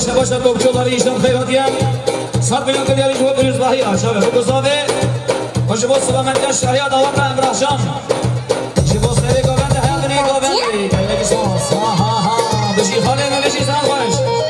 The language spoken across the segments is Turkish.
داشته باشد دکترلاری ایشان خیراتی هم صد میلیون کلیاری جواب بریز بحی عشبه بگذاوه و شبا سلامتی شهریه دوام به امرحشان شبا سری گوونده هنگنی گوونده کلیگی سانس بشی خاله بشی سان خوش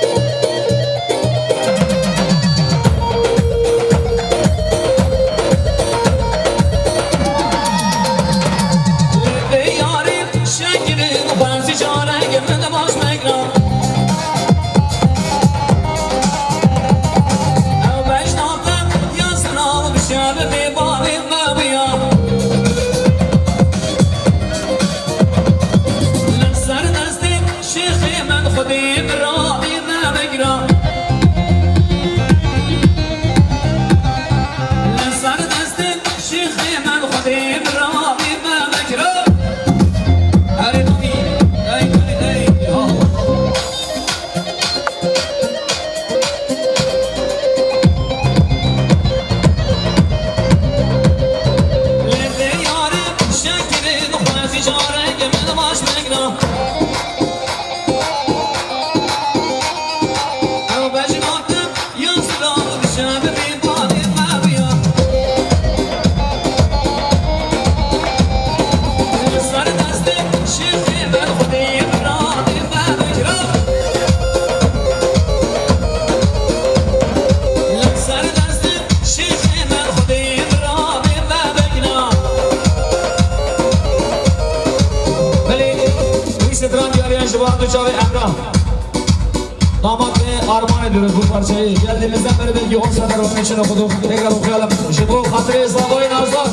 geldiğimizden beri belki 10 sefer onun için okuduk. Tekrar okuyalım. İşte bu hatırı İslam'ı nazlar.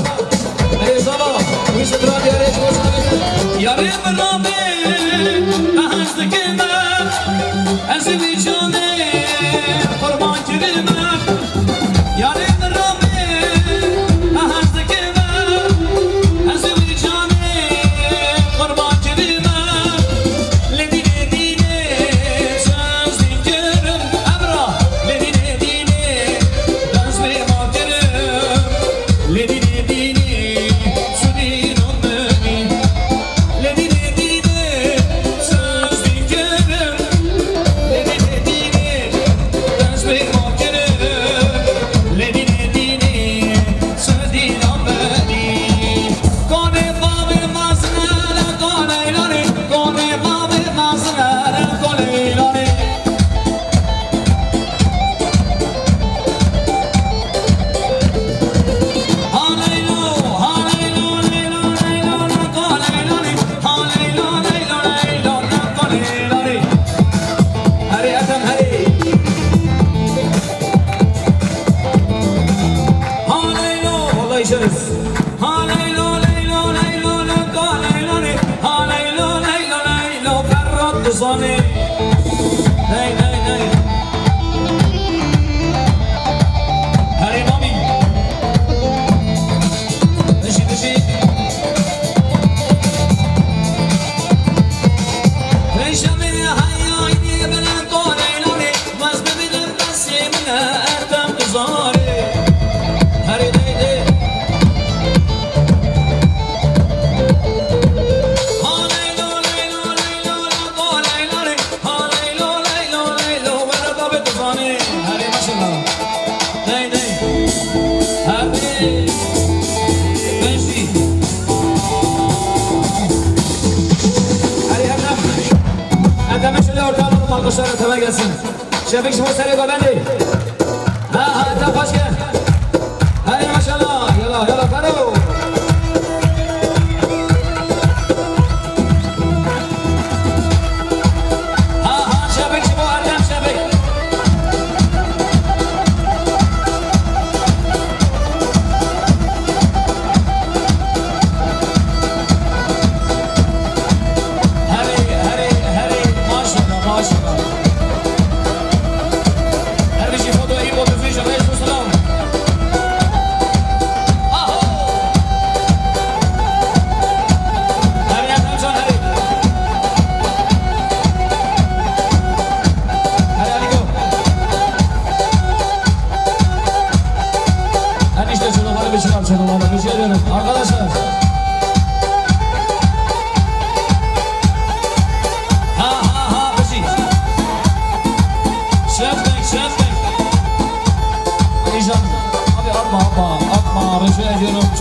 İslam'a bu işe duran diğer eşi boşuna yarım Rabbi ahazdı kime ezimi canı kurban kirime yarım Rabbi ahazdı kime ezimi canı kurban kirime Şefik şunu seni göbendi. Ha ta hoş gel. Hadi maşallah. Yala yala karo. Ha şefik şu Erdem şefik. Hadi maşallah maşallah. Her bir şey foto iyi foto fiş.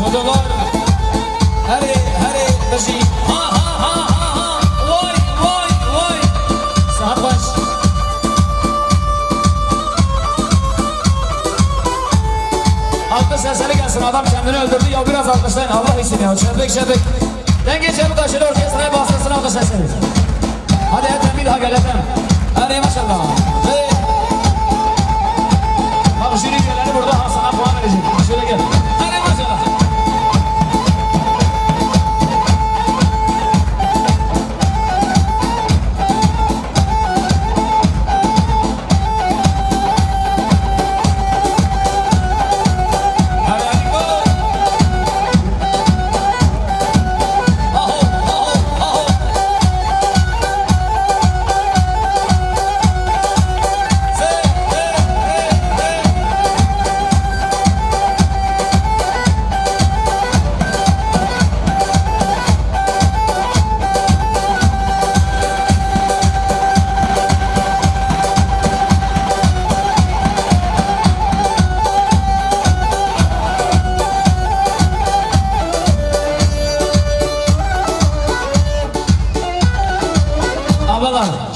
Kodolar. Hadi başı. Ha. Vay. Saat baş. Alkış sesleri gelsin. Adam kendini öldürdü ya, biraz alkışlayın. Allah için ya. Şerbek. Denge çabuk taşıdı, orkestraya bastırsın alkış sesleri. Hadi Ethem, bir daha gel Ethem. Hadi maşallah. Hey. Bak jüri üyeleri burada, sana puan verecek. Şöyle gel. Hadi maşallah.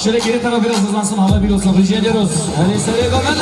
Şöyle geri tarafa biraz hızlansın, hava bir olsun, rica ediyoruz. Hadi söyle bakalım.